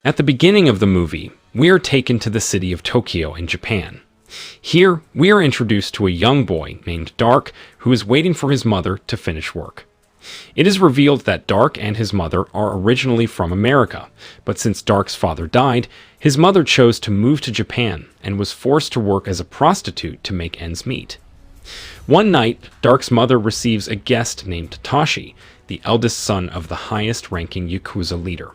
At the beginning of the movie, we are taken to the city of Tokyo in Japan. Here, we are introduced to a young boy named Dark who is waiting for his mother to finish work. It is revealed that Dark and his mother are originally from America, but since Dark's father died, his mother chose to move to Japan and was forced to work as a prostitute to make ends meet. One night, Dark's mother receives a guest named Tashi, the eldest son of the highest-ranking Yakuza leader.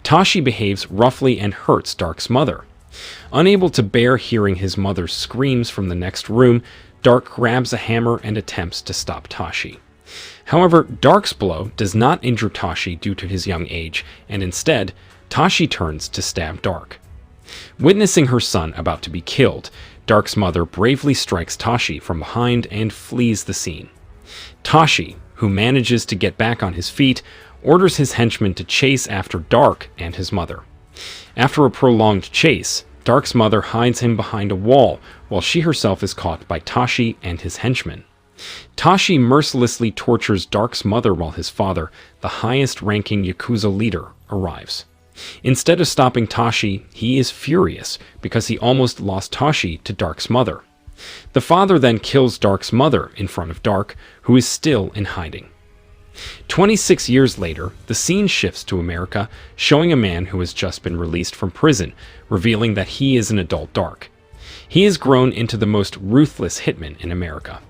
Tashi behaves roughly and hurts Dark's mother. Unable to bear hearing his mother's screams from the next room, Dark grabs a hammer and attempts to stop Tashi. However, Dark's blow does not injure Tashi due to his young age, and instead, Tashi turns to stab Dark. Witnessing her son about to be killed, Dark's mother bravely strikes Tashi from behind and flees the scene. Tashi, who manages to get back on his feet, orders his henchmen to chase after Dark and his mother. After a prolonged chase, Dark's mother hides him behind a wall while she herself is caught by Tashi and his henchmen. Tashi mercilessly tortures Dark's mother while his father, the highest-ranking Yakuza leader, arrives. Instead of stopping Tashi, he is furious because he almost lost Tashi to Dark's mother. The father then kills Dark's mother in front of Dark, who is still in hiding. 26 years later, the scene shifts to America, showing a man who has just been released from prison, revealing that he is an adult Dark. He has grown into the most ruthless hitman in America.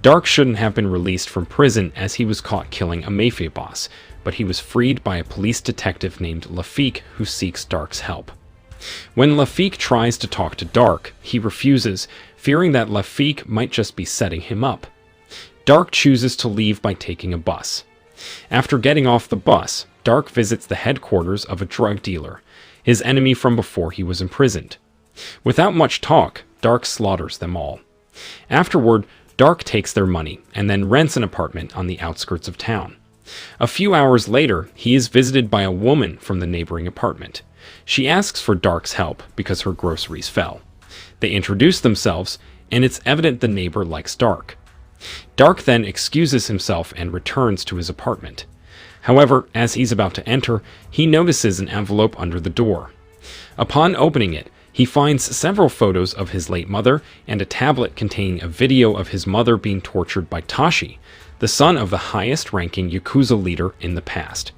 Dark shouldn't have been released from prison as he was caught killing a mafia boss, but he was freed by a police detective named Lafique who seeks Dark's help. When Lafique tries to talk to Dark, he refuses, fearing that Lafique might just be setting him up. Dark chooses to leave by taking a bus. After getting off the bus, Dark visits the headquarters of a drug dealer, his enemy from before he was imprisoned. Without much talk, Dark slaughters them all. Afterward, Dark takes their money and then rents an apartment on the outskirts of town. A few hours later, he is visited by a woman from the neighboring apartment. She asks for Dark's help because her groceries fell. They introduce themselves, and it's evident the neighbor likes Dark. Dark then excuses himself and returns to his apartment. However, as he's about to enter, he notices an envelope under the door. Upon opening it, he finds several photos of his late mother and a tablet containing a video of his mother being tortured by Tashi, the son of the highest-ranking Yakuza leader in the past.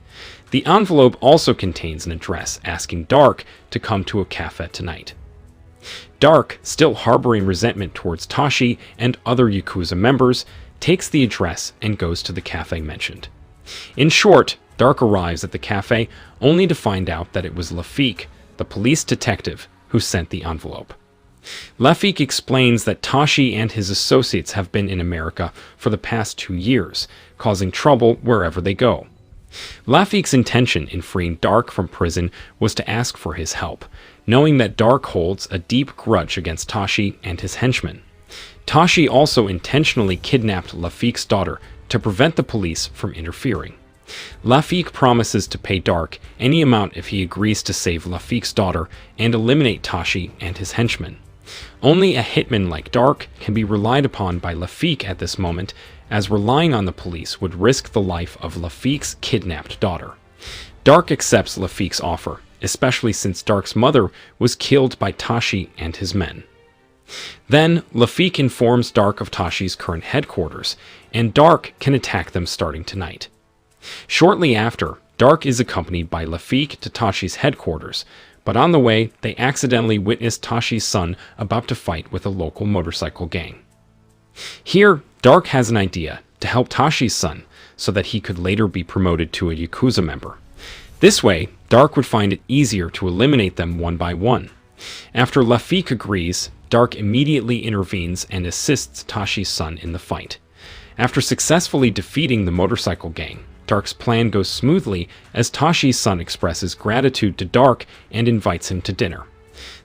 The envelope also contains an address asking Dark to come to a cafe tonight. Dark, still harboring resentment towards Tashi and other Yakuza members, takes the address and goes to the cafe mentioned. In short, Dark arrives at the cafe only to find out that it was Lafique, the police detective, who sent the envelope. Lafique explains that Tashi and his associates have been in America for the past 2 years, causing trouble wherever they go. Lafique's intention in freeing Dark from prison was to ask for his help, knowing that Dark holds a deep grudge against Tashi and his henchmen. Tashi also intentionally kidnapped Lafique's daughter to prevent the police from interfering. Lafique promises to pay Dark any amount if he agrees to save Lafique's daughter and eliminate Tashi and his henchmen. Only a hitman like Dark can be relied upon by Lafique at this moment, as relying on the police would risk the life of Lafique's kidnapped daughter. Dark accepts Lafique's offer, especially since Dark's mother was killed by Tashi and his men. Then, Lafique informs Dark of Tashi's current headquarters, and Dark can attack them starting tonight. Shortly after, Dark is accompanied by Lafique to Tashi's headquarters, but on the way, they accidentally witness Tashi's son about to fight with a local motorcycle gang. Here, Dark has an idea to help Tashi's son so that he could later be promoted to a Yakuza member. This way, Dark would find it easier to eliminate them one by one. After Lafique agrees, Dark immediately intervenes and assists Tashi's son in the fight. After successfully defeating the motorcycle gang, Dark's plan goes smoothly as Tashi's son expresses gratitude to Dark and invites him to dinner.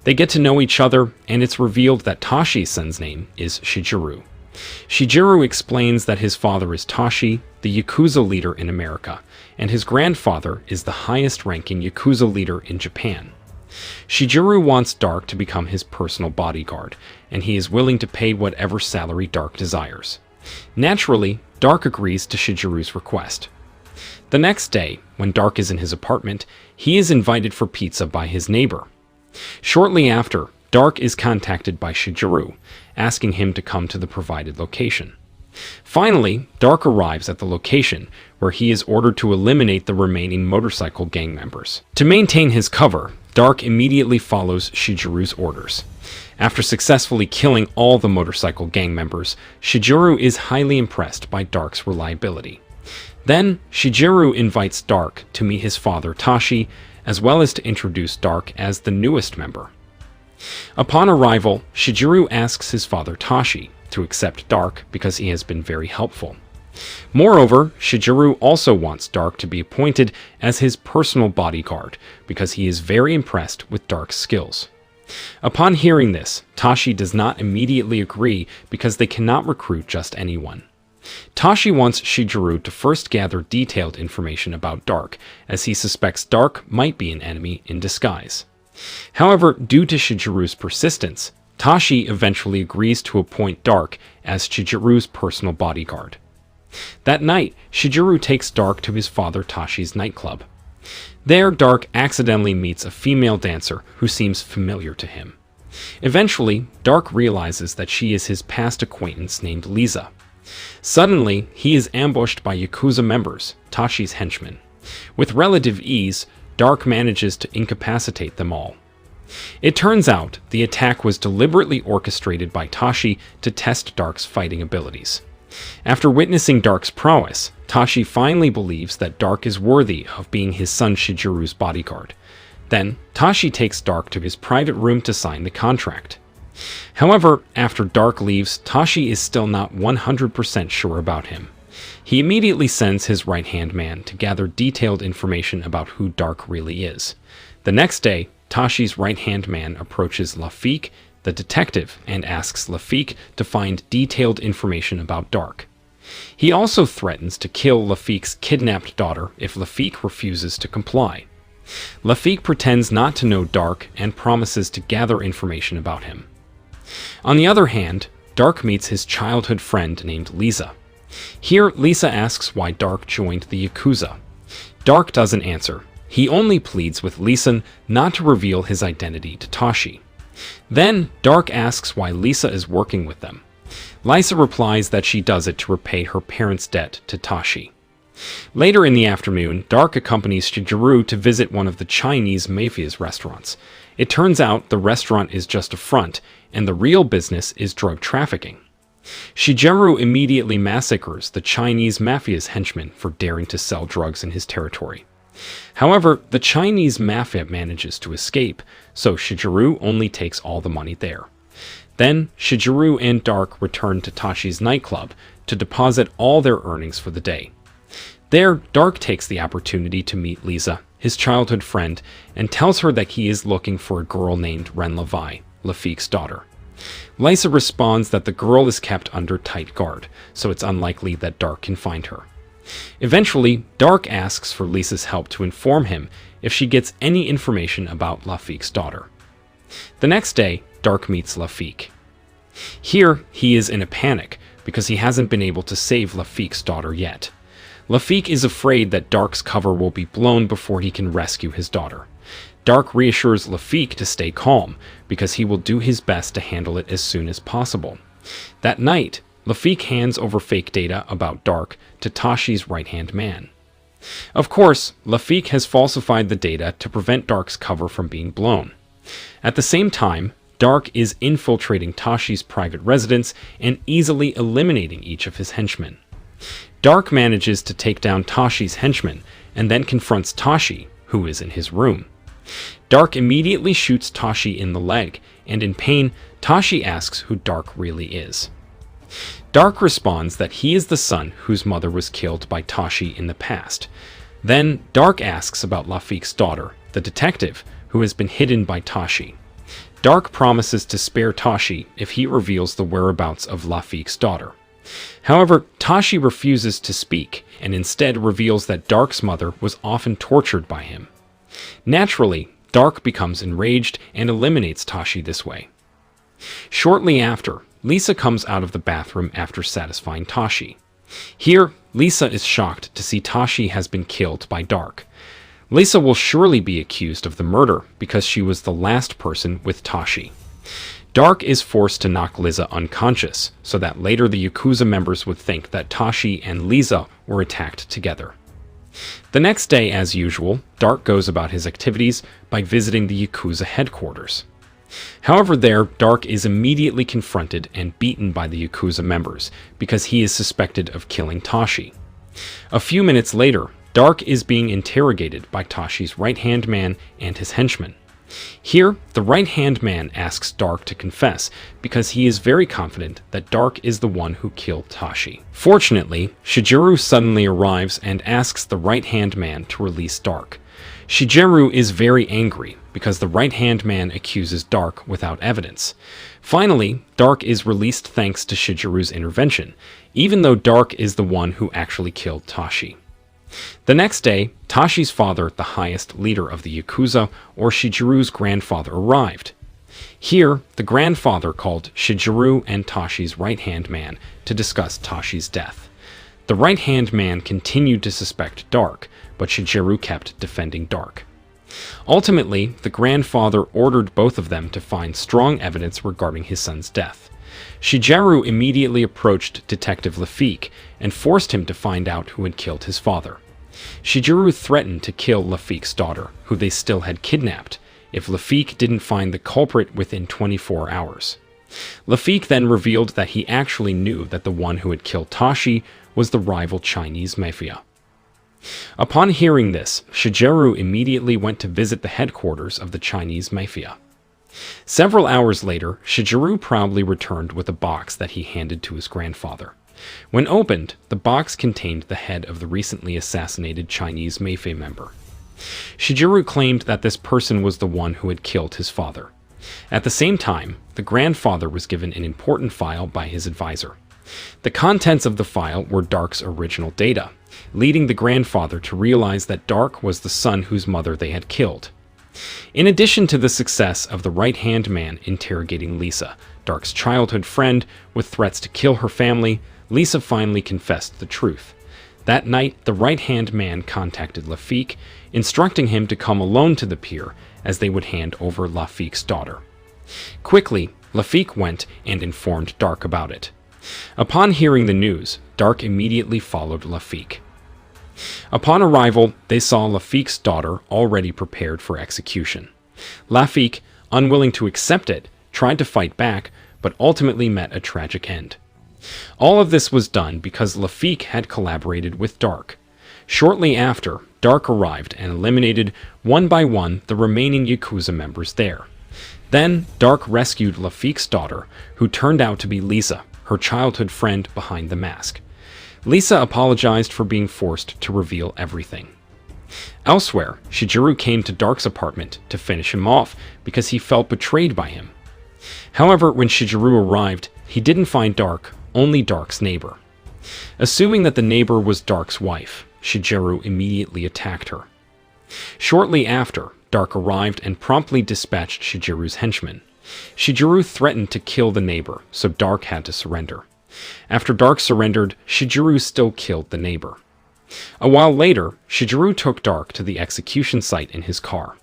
They get to know each other, and it's revealed that Tashi's son's name is Shigeru. Shigeru explains that his father is Tashi, the Yakuza leader in America, and his grandfather is the highest-ranking Yakuza leader in Japan. Shigeru wants Dark to become his personal bodyguard, and he is willing to pay whatever salary Dark desires. Naturally, Dark agrees to Shigeru's request. The next day, when Dark is in his apartment, he is invited for pizza by his neighbor. Shortly after, Dark is contacted by Shijuru, asking him to come to the provided location. Finally, Dark arrives at the location, where he is ordered to eliminate the remaining motorcycle gang members. To maintain his cover, Dark immediately follows Shijuru's orders. After successfully killing all the motorcycle gang members, Shijuru is highly impressed by Dark's reliability. Then, Shijuru invites Dark to meet his father Tashi, as well as to introduce Dark as the newest member. Upon arrival, Shijuru asks his father Tashi to accept Dark because he has been very helpful. Moreover, Shijuru also wants Dark to be appointed as his personal bodyguard because he is very impressed with Dark's skills. Upon hearing this, Tashi does not immediately agree because they cannot recruit just anyone. Tashi wants Shijuru to first gather detailed information about Dark, as he suspects Dark might be an enemy in disguise. However, due to Shijuru's persistence, Tashi eventually agrees to appoint Dark as Shijuru's personal bodyguard. That night, Shijuru takes Dark to his father Tashi's nightclub. There, Dark accidentally meets a female dancer who seems familiar to him. Eventually, Dark realizes that she is his past acquaintance named Lisa. Suddenly, he is ambushed by Yakuza members, Tashi's henchmen. With relative ease, Dark manages to incapacitate them all. It turns out the attack was deliberately orchestrated by Tashi to test Dark's fighting abilities. After witnessing Dark's prowess, Tashi finally believes that Dark is worthy of being his son Shijuru's bodyguard. Then, Tashi takes Dark to his private room to sign the contract. However, after Dark leaves, Tashi is still not 100% sure about him. He immediately sends his right-hand man to gather detailed information about who Dark really is. The next day, Tashi's right-hand man approaches Lafik, the detective, and asks Lafik to find detailed information about Dark. He also threatens to kill Lafik's kidnapped daughter if Lafik refuses to comply. Lafik pretends not to know Dark and promises to gather information about him. On the other hand, Dark meets his childhood friend named Lisa. Here, Lisa asks why Dark joined the Yakuza. Dark doesn't answer. He only pleads with Lisa not to reveal his identity to Tashi. Then, Dark asks why Lisa is working with them. Lisa replies that she does it to repay her parents' debt to Tashi. Later in the afternoon, Dark accompanies Shijuru to visit one of the Chinese mafia's restaurants. It turns out the restaurant is just a front, and the real business is drug trafficking. Shijuru immediately massacres the Chinese mafia's henchmen for daring to sell drugs in his territory. However, the Chinese mafia manages to escape, so Shijuru only takes all the money there. Then, Shijuru and Dark return to Tashi's nightclub to deposit all their earnings for the day. There, Dark takes the opportunity to meet Lisa, his childhood friend, and tells her that he is looking for a girl named Ren Levi, Lafik's daughter. Lisa responds that the girl is kept under tight guard, so it's unlikely that Dark can find her. Eventually, Dark asks for Lisa's help to inform him if she gets any information about Lafik's daughter. The next day, Dark meets Lafik. Here, he is in a panic because he hasn't been able to save Lafik's daughter yet. Lafik is afraid that Dark's cover will be blown before he can rescue his daughter. Dark reassures Lafik to stay calm because he will do his best to handle it as soon as possible. That night, Lafik hands over fake data about Dark to Tashi's right-hand man. Of course, Lafik has falsified the data to prevent Dark's cover from being blown. At the same time, Dark is infiltrating Tashi's private residence and easily eliminating each of his henchmen. Dark manages to take down Tashi's henchmen and then confronts Tashi, who is in his room. Dark immediately shoots Tashi in the leg, and in pain, Tashi asks who Dark really is. Dark responds that he is the son whose mother was killed by Tashi in the past. Then, Dark asks about Lafik's daughter, the detective, who has been hidden by Tashi. Dark promises to spare Tashi if he reveals the whereabouts of Lafik's daughter. However, Tashi refuses to speak, and instead reveals that Dark's mother was often tortured by him. Naturally, Dark becomes enraged and eliminates Tashi this way. Shortly after, Lisa comes out of the bathroom after satisfying Tashi. Here, Lisa is shocked to see Tashi has been killed by Dark. Lisa will surely be accused of the murder because she was the last person with Tashi. Dark is forced to knock Lisa unconscious so that later the Yakuza members would think that Tashi and Lisa were attacked together. The next day, as usual, Dark goes about his activities by visiting the Yakuza headquarters. However, there, Dark is immediately confronted and beaten by the Yakuza members because he is suspected of killing Tashi. A few minutes later, Dark is being interrogated by Tashi's right-hand man and his henchmen. Here, the right-hand man asks Dark to confess because he is very confident that Dark is the one who killed Tashi. Fortunately, Shigeru suddenly arrives and asks the right-hand man to release Dark. Shigeru is very angry because the right-hand man accuses Dark without evidence. Finally, Dark is released thanks to Shigeru's intervention, even though Dark is the one who actually killed Tashi. The next day, Tashi's father, the highest leader of the Yakuza, or Shigeru's grandfather, arrived. Here, the grandfather called Shigeru and Tashi's right-hand man to discuss Tashi's death. The right-hand man continued to suspect Dark, but Shigeru kept defending Dark. Ultimately, the grandfather ordered both of them to find strong evidence regarding his son's death. Shigeru immediately approached Detective Lafique and forced him to find out who had killed his father. Shigeru threatened to kill Lafique's daughter, who they still had kidnapped, if Lafique didn't find the culprit within 24 hours. Lafique then revealed that he actually knew that the one who had killed Tashi was the rival Chinese mafia. Upon hearing this, Shigeru immediately went to visit the headquarters of the Chinese mafia. Several hours later, Shigeru proudly returned with a box that he handed to his grandfather. When opened, the box contained the head of the recently assassinated Chinese mafia member. Shigeru claimed that this person was the one who had killed his father. At the same time, the grandfather was given an important file by his advisor. The contents of the file were Dark's original data, leading the grandfather to realize that Dark was the son whose mother they had killed. In addition to the success of the right-hand man interrogating Lisa, Dark's childhood friend, with threats to kill her family, Lisa finally confessed the truth. That night, the right-hand man contacted Lafique, instructing him to come alone to the pier as they would hand over Lafique's daughter. Quickly, Lafique went and informed Dark about it. Upon hearing the news, Dark immediately followed Lafique. Upon arrival, they saw Lafique's daughter already prepared for execution. Lafique, unwilling to accept it, tried to fight back, but ultimately met a tragic end. All of this was done because Lafique had collaborated with Dark. Shortly after, Dark arrived and eliminated one by one the remaining Yakuza members there. Then, Dark rescued Lafique's daughter, who turned out to be Lisa, her childhood friend behind the mask. Lisa apologized for being forced to reveal everything. Elsewhere, Shigeru came to Dark's apartment to finish him off because he felt betrayed by him. However, when Shigeru arrived, he didn't find Dark, only Dark's neighbor. Assuming that the neighbor was Dark's wife, Shigeru immediately attacked her. Shortly after, Dark arrived and promptly dispatched Shigeru's henchmen. Shigeru threatened to kill the neighbor, so Dark had to surrender. After Dark surrendered, Shigeru still killed the neighbor. A while later, Shigeru took Dark to the execution site in his car.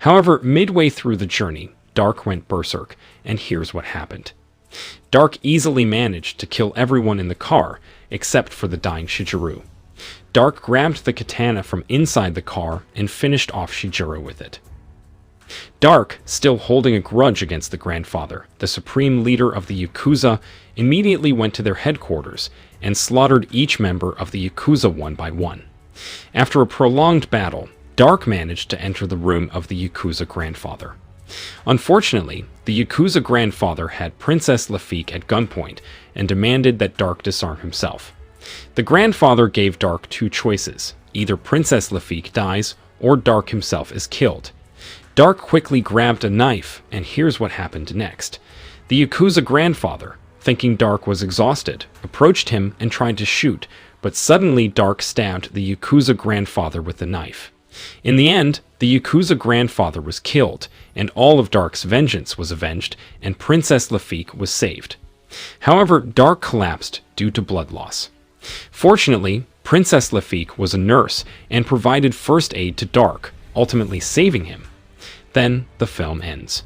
However, midway through the journey, Dark went berserk, and here's what happened. Dark easily managed to kill everyone in the car, except for the dying Shigeru. Dark grabbed the katana from inside the car and finished off Shigeru with it. Dark, still holding a grudge against the grandfather, the supreme leader of the Yakuza, immediately went to their headquarters and slaughtered each member of the Yakuza one by one. After a prolonged battle, Dark managed to enter the room of the Yakuza grandfather. Unfortunately, the Yakuza grandfather had Princess Lafique at gunpoint and demanded that Dark disarm himself. The grandfather gave Dark two choices: either Princess Lafique dies or Dark himself is killed. Dark quickly grabbed a knife, and here's what happened next. The Yakuza grandfather, thinking Dark was exhausted, approached him and tried to shoot, but suddenly Dark stabbed the Yakuza grandfather with the knife. In the end, the Yakuza grandfather was killed, and all of Dark's vengeance was avenged, and Princess Lafique was saved. However, Dark collapsed due to blood loss. Fortunately, Princess Lafique was a nurse and provided first aid to Dark, ultimately saving him. Then the film ends.